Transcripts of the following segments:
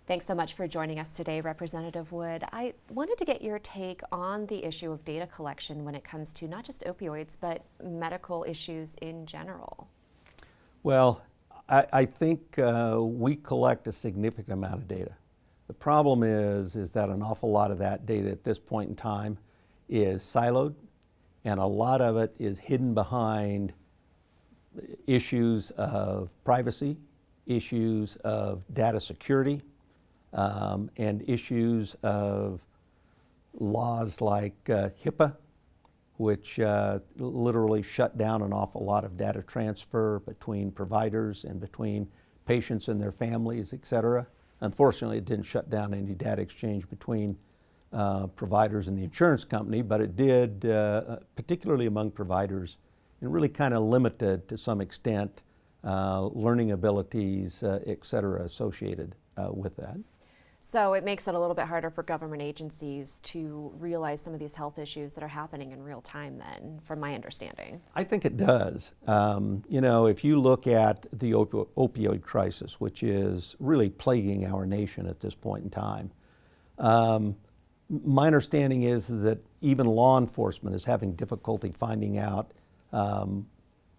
Thanks so much for joining us today, Representative Wood. I wanted to get your take on the issue of data collection when it comes to not just opioids, but medical issues in general. Well, I think we collect a significant amount of data. The problem is that an awful lot of that data at this point in time is siloed, and a lot of it is hidden behind issues of privacy, issues of data security, and issues of laws like HIPAA, which literally shut down an awful lot of data transfer between providers and between patients and their families, et cetera. Unfortunately, it didn't shut down any data exchange between providers and the insurance company, but it did, particularly among providers, and really kind of limited to some extent learning abilities, et cetera, associated with that. So it makes it a little bit harder for government agencies to realize some of these health issues that are happening in real time then, from my understanding. I think it does. You know, if you look at the opioid crisis, which is really plaguing our nation at this point in time, my understanding is that even law enforcement is having difficulty finding out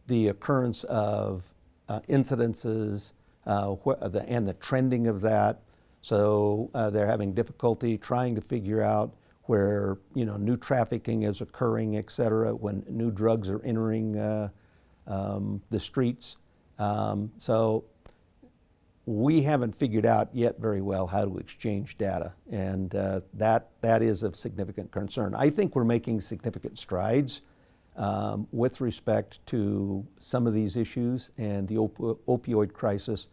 the occurrence of incidences and the trending of that. So they're having difficulty trying to figure out where new trafficking is occurring, et cetera, when new drugs are entering the streets. So we haven't figured out yet very well how to exchange data, and that is of significant concern. I think we're making significant strides with respect to some of these issues and the opioid crisis.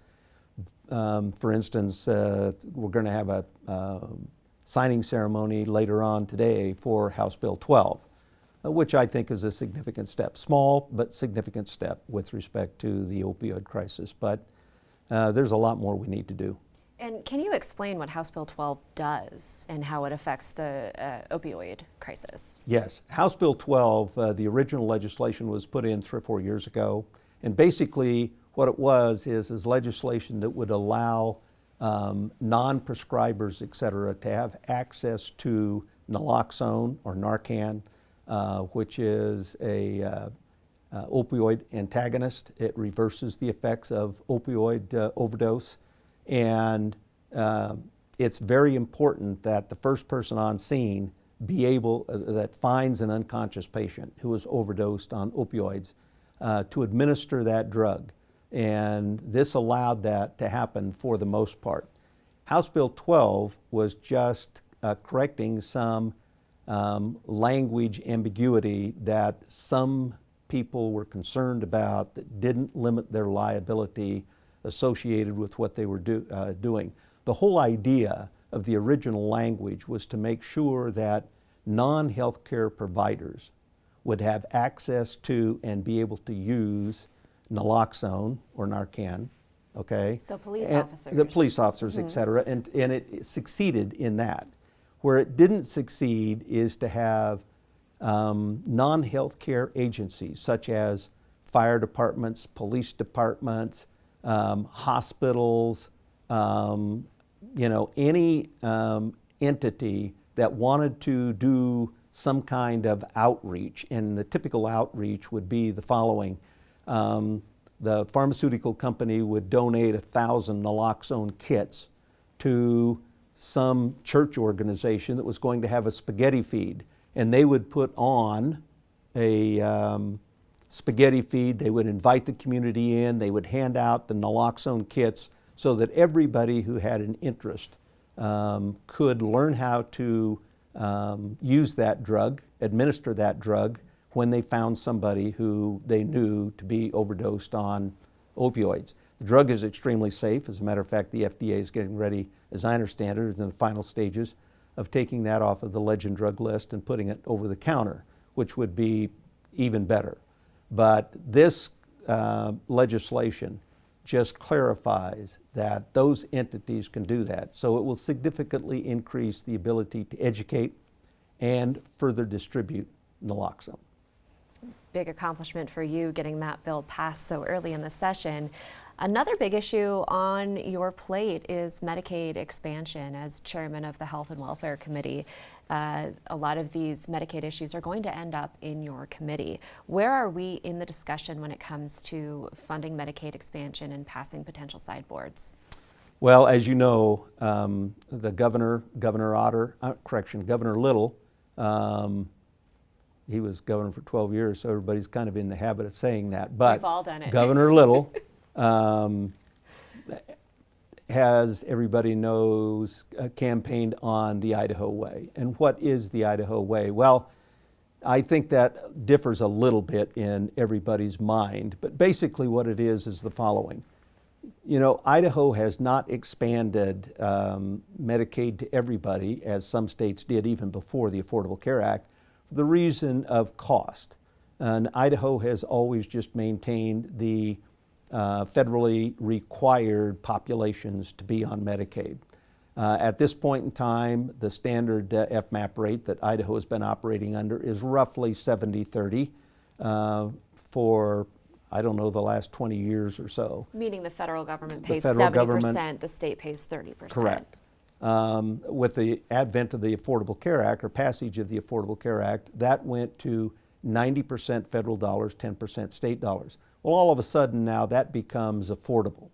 For instance, we're going to have a signing ceremony later on today for House Bill 12, which I think is a significant step. Small, but significant step with respect to the opioid crisis. But there's a lot more we need to do. And can you explain what House Bill 12 does and how it affects the opioid crisis? Yes. House Bill 12, the original legislation was put in 3 or 4 years ago. And basically, what it was is legislation that would allow non-prescribers, et cetera, to have access to naloxone or Narcan, which is a opioid antagonist. It reverses the effects of opioid overdose. And it's very important that the first person on scene be able, that finds an unconscious patient who has overdosed on opioids, to administer that drug. And this allowed that to happen for the most part. House Bill 12 was just correcting some language ambiguity that some people were concerned about that didn't limit their liability associated with what they were doing. The whole idea of the original language was to make sure that non-healthcare providers would have access to and be able to use naloxone or Narcan, okay? So police officers. The police officers, et cetera, and it succeeded in that. Where it didn't succeed is to have non-healthcare agencies such as fire departments, police departments, hospitals, any entity that wanted to do some kind of outreach, and the typical outreach would be the following. The pharmaceutical company would donate 1,000 naloxone kits to some church organization that was going to have a spaghetti feed, and they would put on a spaghetti feed. They would invite the community in. They would hand out the naloxone kits so that everybody who had an interest could learn how to use that drug, administer that drug, when they found somebody who they knew to be overdosed on opioids. The drug is extremely safe. As a matter of fact, the FDA is getting ready, as I understand it, is in the final stages of taking that off of the legend drug list and putting it over the counter, which would be even better. But this legislation just clarifies that those entities can do that. So it will significantly increase the ability to educate and further distribute naloxone. Big accomplishment for you getting that bill passed so early in the session. Another big issue on your plate is Medicaid expansion. As chairman of the Health and Welfare Committee, a lot of these Medicaid issues are going to end up in your committee. Where are we in the discussion when it comes to funding Medicaid expansion and passing potential sideboards? Well, as you know, the Governor Little, he was governor for 12 years, so everybody's kind of in the habit of saying that. But we've all done it. Governor Little has, everybody knows, campaigned on the Idaho Way. And what is the Idaho Way? Well, I think that differs a little bit in everybody's mind. But basically what it is the following. You know, Idaho has not expanded Medicaid to everybody, as some states did even before the Affordable Care Act, for the reason of cost. And Idaho has always just maintained the federally required populations to be on Medicaid. At this point in time, the standard FMAP rate that Idaho has been operating under is roughly 70-30 for, I don't know, the last 20 years or so. Meaning the federal government pays federal 70%, government, the state pays 30%. Correct. With the advent of the Affordable Care Act, or passage of the Affordable Care Act, that went to 90% federal dollars, 10% state dollars. Well, all of a sudden now that becomes affordable,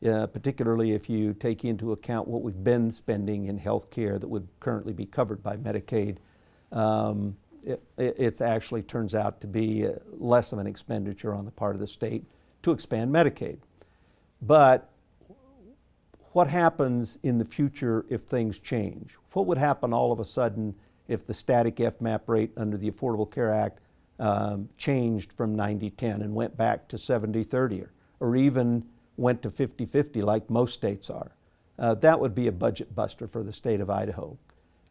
particularly if you take into account what we've been spending in health care that would currently be covered by Medicaid. It actually turns out to be less of an expenditure on the part of the state to expand Medicaid. But what happens in the future if things change? What would happen all of a sudden if the static FMAP rate under the Affordable Care Act changed from 90-10 and went back to 70-30 or even went to 50-50 like most states are? That would be a budget buster for the state of Idaho.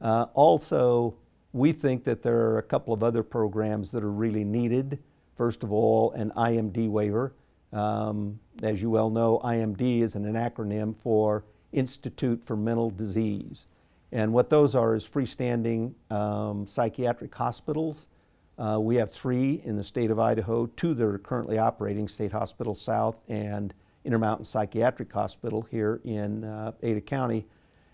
Also, we think that there are a couple of other programs that are really needed. First of all, an IMD waiver. As you well know, IMD is an acronym for Institute for Mental Disease. And what those are is freestanding psychiatric hospitals. We have 3 in the state of Idaho, 2 that are currently operating, State Hospital South and Intermountain Psychiatric Hospital here in Ada County.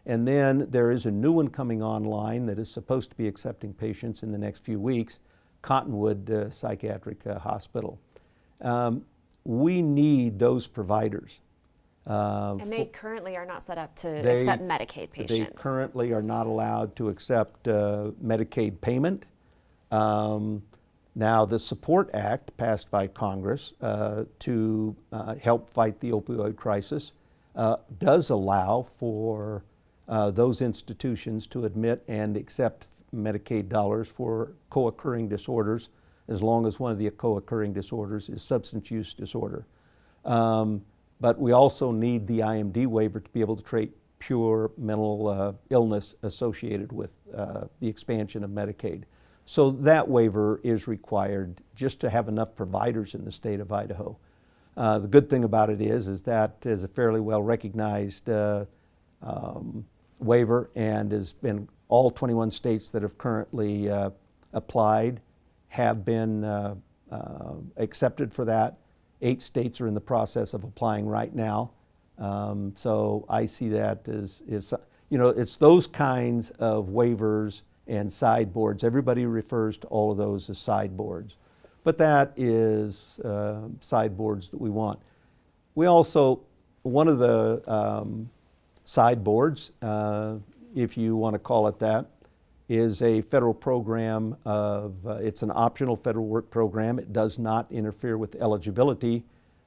And then there is a new one coming online that is supposed to be accepting patients in the next few weeks, Cottonwood Psychiatric Hospital. We need those providers. And they currently are not set up to accept Medicaid patients. They currently are not allowed to accept Medicaid payment. Now, the SUPPORT Act passed by Congress to help fight the opioid crisis does allow for those institutions to admit and accept Medicaid dollars for co-occurring disorders, as long as one of the co-occurring disorders is substance use disorder. But we also need the IMD waiver to be able to treat pure mental illness associated with the expansion of Medicaid. So that waiver is required just to have enough providers in the state of Idaho. The good thing about it is that is a fairly well recognized waiver, and has been all 21 states that have currently applied have been accepted for that. 8 states are in the process of applying right now. So I see that as, you know, it's those kinds of waivers and sideboards. Everybody refers to all of those as sideboards. But that is sideboards that we want. We also, one of the sideboards, if you want to call it that, is a federal program of, it's an optional federal work program. It does not interfere with eligibility,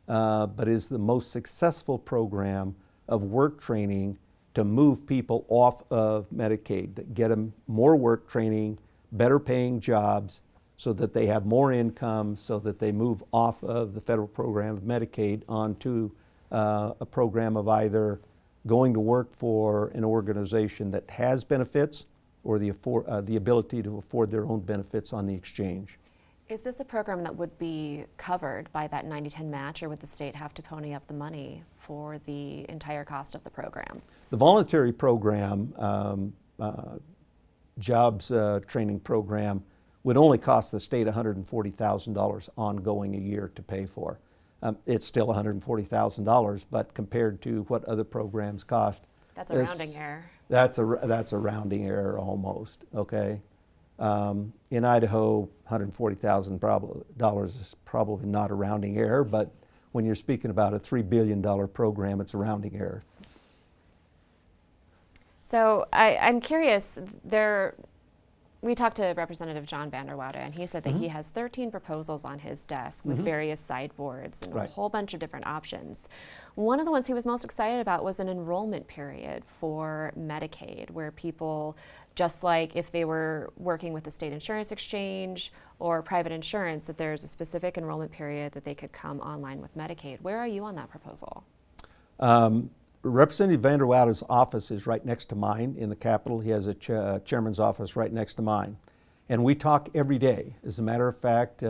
but is the most successful program of work training to move people off of Medicaid, that get them more work training, better paying jobs, so that they have more income, so that they move off of the federal program of Medicaid onto a program of either going to work for an organization that has benefits, or the ability to afford their own benefits on the exchange. Is this a program that would be covered by that 90-10 match, or would the state have to pony up the money for the entire cost of the program? The voluntary program, jobs training program, would only cost the state $140,000 ongoing a year to pay for. It's still $140,000, but compared to what other programs cost, That's a rounding error. That's a rounding error almost. Okay, in Idaho, $140,000 is probably not a rounding error, but when you're speaking about a $3 billion program, it's a rounding error. So I'm curious, we talked to Representative John Vanderwoude, and he said that he has 13 proposals on his desk with various sideboards and a whole bunch of different options. One of the ones he was most excited about was an enrollment period for Medicaid, where people, just like if they were working with the state insurance exchange or private insurance, that there's a specific enrollment period that they could come online with Medicaid. Where are you on that proposal? Representative Vanderwoude's office is right next to mine in the Capitol. He has a chairman's office right next to mine. And we talk every day. As a matter of fact,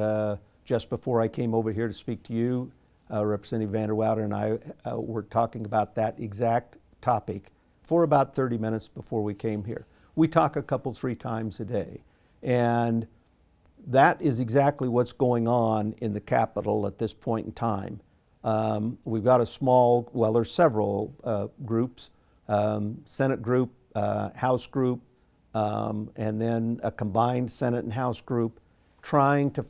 just before I came over here to speak to you, Representative Vanderwoude and I were talking about that exact topic for about 30 minutes before we came here. We talk a couple, 3 times a day. And that is exactly what's going on in the Capitol at this point in time. We've got there's several groups, Senate group, House group, and then a combined Senate and House group trying to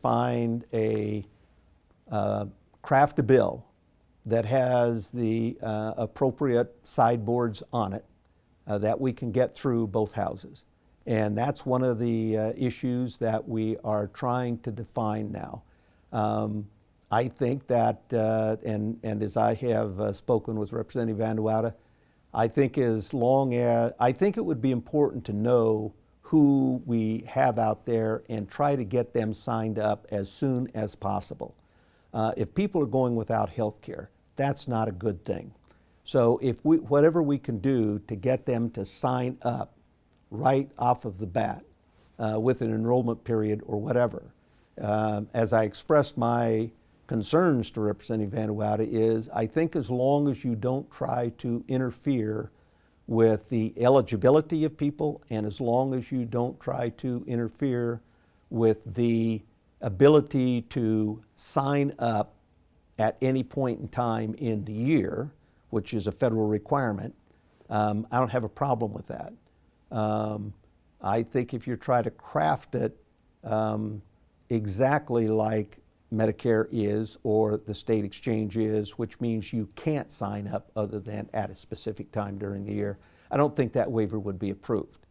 craft a bill that has the appropriate sideboards on it that we can get through both houses. And that's one of the issues that we are trying to define now. I think that, and as I have spoken with Representative Vanderwoude, I think it would be important to know who we have out there and try to get them signed up as soon as possible. If people are going without health care, that's not a good thing. So whatever we can do to get them to sign up right off of the bat with an enrollment period or whatever, as I expressed my concerns to Representative Vanderwoude is, I think as long as you don't try to interfere with the eligibility of people, and as long as you don't try to interfere with the ability to sign up at any point in time in the year, which is a federal requirement, I don't have a problem with that. I think if you try to craft it exactly like Medicare is or the state exchange is, which means you can't sign up other than at a specific time during the year, I don't think that waiver would be approved.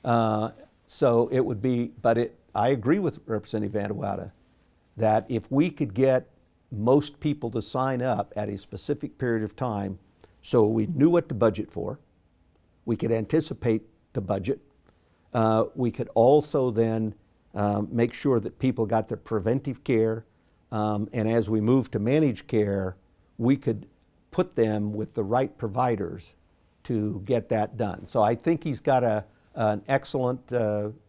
So it would be, I agree with Representative Vanderwoude that if we could get most people to sign up at a specific period of time so we knew what to budget for, we could anticipate the budget, we could also then make sure that people got their preventive care, and as we move to managed care, we could put them with the right providers to get that done. So I think he's got an excellent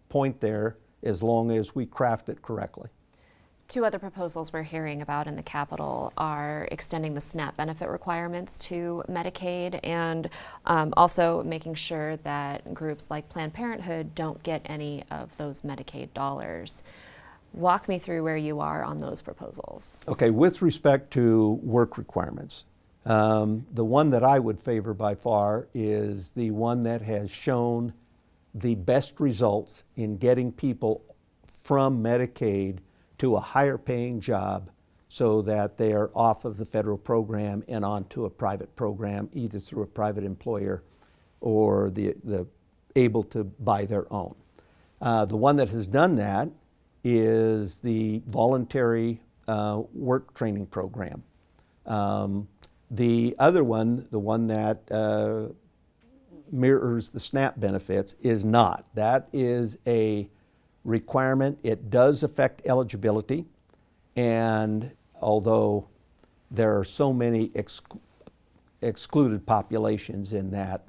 point there as long as we craft it correctly. 2 other proposals we're hearing about in the Capitol are extending the SNAP benefit requirements to Medicaid and also making sure that groups like Planned Parenthood don't get any of those Medicaid dollars. Walk me through where you are on those proposals. Okay, with respect to work requirements, the one that I would favor by far is the one that has shown the best results in getting people from Medicaid to a higher paying job so that they are off of the federal program and onto a private program, either through a private employer or the able to buy their own. The one that has done that is the voluntary work training program. The other one, the one that mirrors the SNAP benefits, is not. That is a requirement. It does affect eligibility, and although there are so many excluded populations in that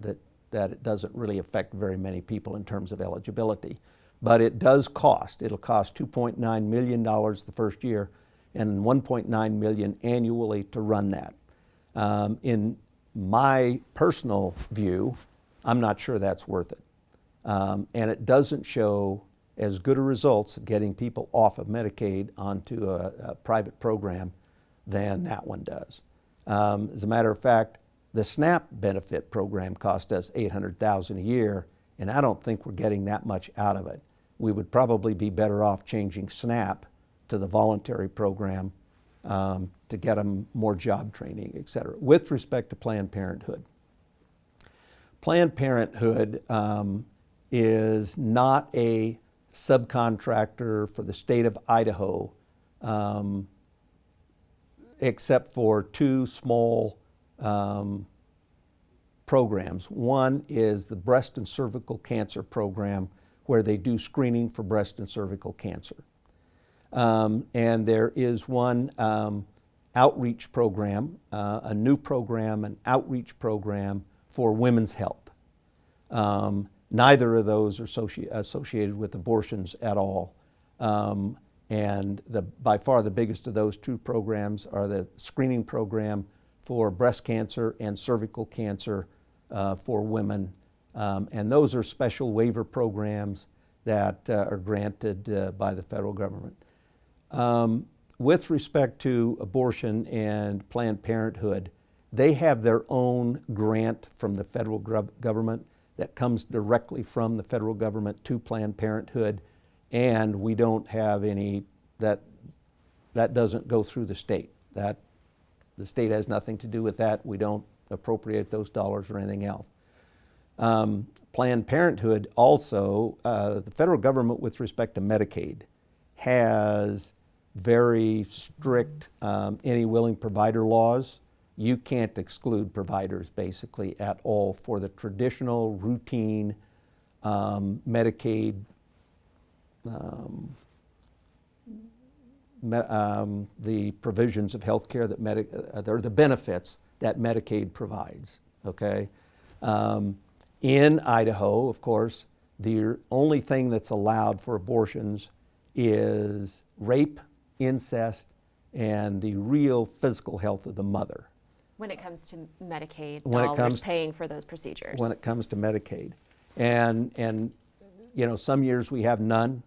it doesn't really affect very many people in terms of eligibility. But it does cost. It'll cost $2.9 million the first year and $1.9 million annually to run that. In my personal view, I'm not sure that's worth it. And it doesn't show as good a results of getting people off of Medicaid onto a private program than that one does. As a matter of fact, the SNAP benefit program cost us $800,000 a year, and I don't think we're getting that much out of it. We would probably be better off changing SNAP to the voluntary program to get them more job training, et cetera. With respect to Planned Parenthood, Planned Parenthood is not a subcontractor for the state of Idaho, except for two small programs. One is the breast and cervical cancer program, where they do screening for breast and cervical cancer. And there is one outreach program, a new program, an outreach program for women's health. Neither of those are associated with abortions at all. And by far the biggest of those two programs are the screening program for breast cancer and cervical cancer for women. And those are special waiver programs that are granted by the federal government. With respect to abortion and Planned Parenthood, they have their own grant from the federal government that comes directly from the federal government to Planned Parenthood, and we don't have any, that doesn't go through the state. The state has nothing to do with that. We don't appropriate those dollars or anything else. Planned Parenthood also, the federal government with respect to Medicaid has very strict any willing provider laws. You can't exclude providers basically at all for the traditional routine Medicaid, the provisions of health care that or the benefits that Medicaid provides, okay? In Idaho, of course, the only thing that's allowed for abortions is rape, incest, and the real physical health of the mother. When it comes to Medicaid dollars paying for those procedures. When it comes to Medicaid. And you know, some years we have none,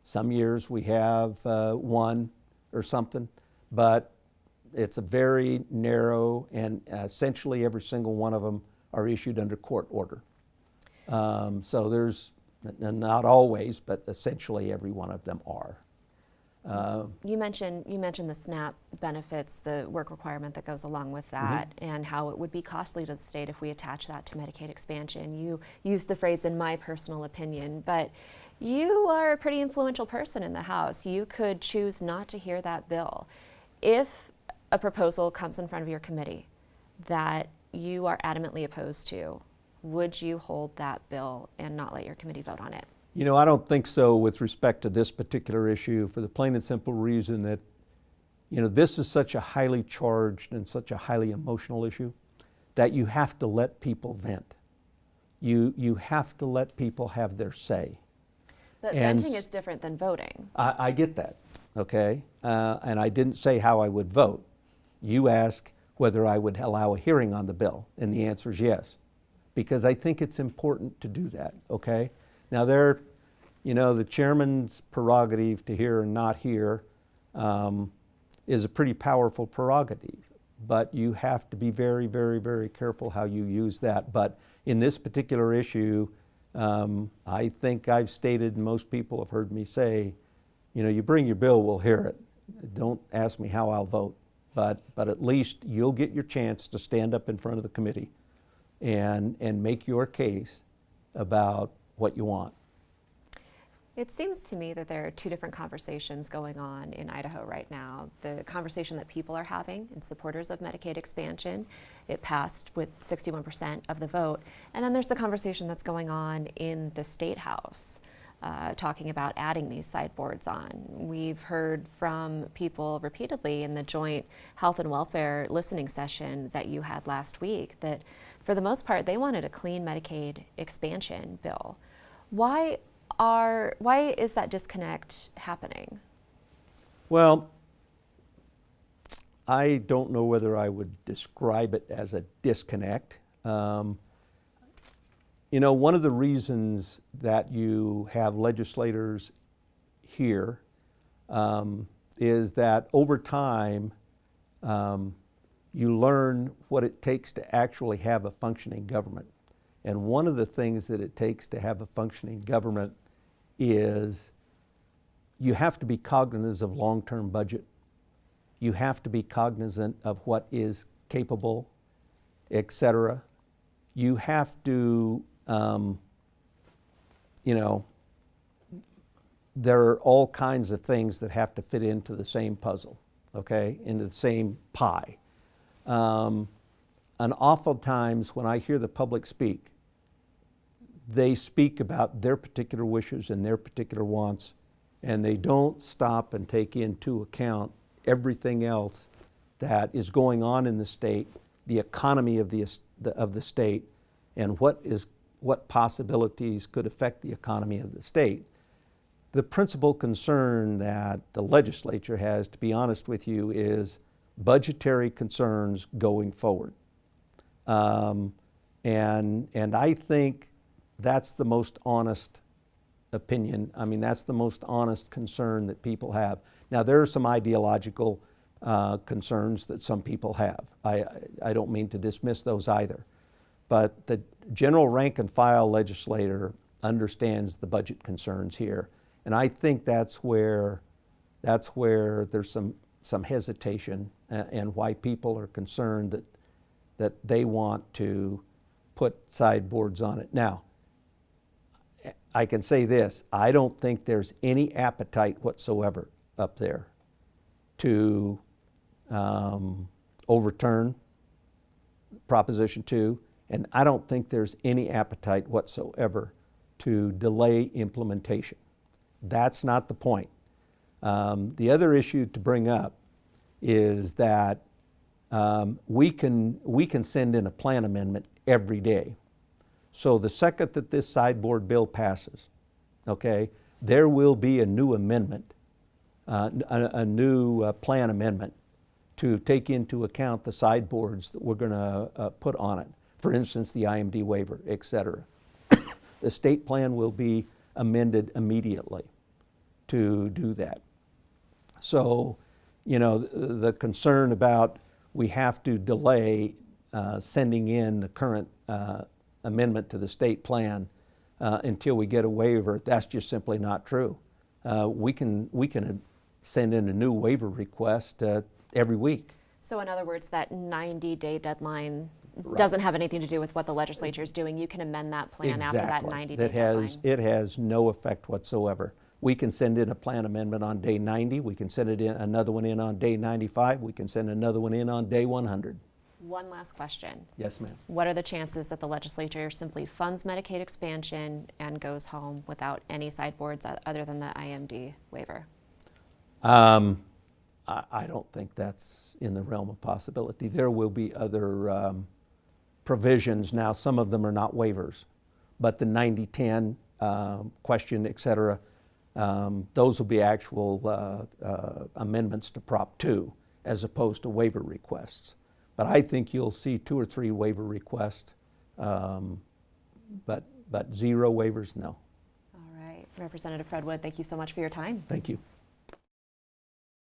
some years we have one or something, but it's a very narrow, and essentially every single one of them are issued under court order. So there's, not always, but essentially every one of them are. You mentioned the SNAP benefits, the work requirement that goes along with that, and how it would be costly to the state if we attach that to Medicaid expansion. You used the phrase, in my personal opinion, but you are a pretty influential person in the House. You could choose not to hear that bill. If a proposal comes in front of your committee that you are adamantly opposed to, would you hold that bill and not let your committee vote on it? You know, I don't think so with respect to this particular issue, for the plain and simple reason that, you know, this is such a highly charged and such a highly emotional issue that you have to let people vent. You have to let people have their say. But venting is different than voting. I get that, okay? And I didn't say how I would vote. You asked whether I would allow a hearing on the bill, and the answer is yes, because I think it's important to do that, okay? Now you know, the chairman's prerogative to hear or not hear is a pretty powerful prerogative, but you have to be very, very, very careful how you use that. But in this particular issue, I think I've stated, and most people have heard me say, you know, you bring your bill, we'll hear it. Don't ask me how I'll vote, but at least you'll get your chance to stand up in front of the committee and make your case about what you want. It seems to me that there are two different conversations going on in Idaho right now. The conversation that people are having in supporters of Medicaid expansion, it passed with 61% of the vote. And then there's the conversation that's going on in the State House, talking about adding these sideboards on. We've heard from people repeatedly in the joint health and welfare listening session that you had last week that for the most part, they wanted a clean Medicaid expansion bill. Why is that disconnect happening? Well, I don't know whether I would describe it as a disconnect. You know, one of the reasons that you have legislators here is that over time, you learn what it takes to actually have a functioning government. And one of the things that it takes to have a functioning government is you have to be cognizant of long-term budget. You have to be cognizant of what is capable, et cetera. You have to, there are all kinds of things that have to fit into the same puzzle, okay, into the same pie. An awful times when I hear the public speak, they speak about their particular wishes and their particular wants, and they don't stop and take into account everything else that is going on in the state, the economy of the state, and what possibilities could affect the economy of the state. The principal concern that the legislature has, to be honest with you, is budgetary concerns going forward. And I think that's the most honest opinion. I mean, that's the most honest concern that people have. Now, there are some ideological concerns that some people have. I don't mean to dismiss those either. But the general rank and file legislator understands the budget concerns here. And I think that's where there's some hesitation and why people are concerned that they want to put sideboards on it. Now, I can say this, I don't think there's any appetite whatsoever up there to overturn Proposition 2, and I don't think there's any appetite whatsoever to delay implementation. That's not the point. The other issue to bring up is that we can send in a plan amendment every day. So the second that this sideboard bill passes, okay, there will be a new amendment, a new plan amendment to take into account the sideboards that we're going to put on it. For instance, the IMD waiver, et cetera. The state plan will be amended immediately to do that. So, the concern about we have to delay sending in the current amendment to the state plan until we get a waiver, that's just simply not true. We can send in a new waiver request every week. So in other words, that 90-day deadline Right. doesn't have anything to do with what the legislature is doing. You can amend that plan after that 90-day deadline. It has no effect whatsoever. We can send in a plan amendment on day 90. We can send another one in on day 95. We can send another one in on day 100. One last question. Yes, ma'am. What are the chances that the legislature simply funds Medicaid expansion and goes home without any sideboards other than the IMD waiver? I don't think that's in the realm of possibility. There will be other provisions. Now, some of them are not waivers, but the 90-10 question, et cetera, those will be actual amendments to Prop 2 as opposed to waiver requests. But I think you'll see 2 or 3 waiver requests, but 0 waivers, no. All right. Representative Fred Wood, thank you so much for your time. Thank you.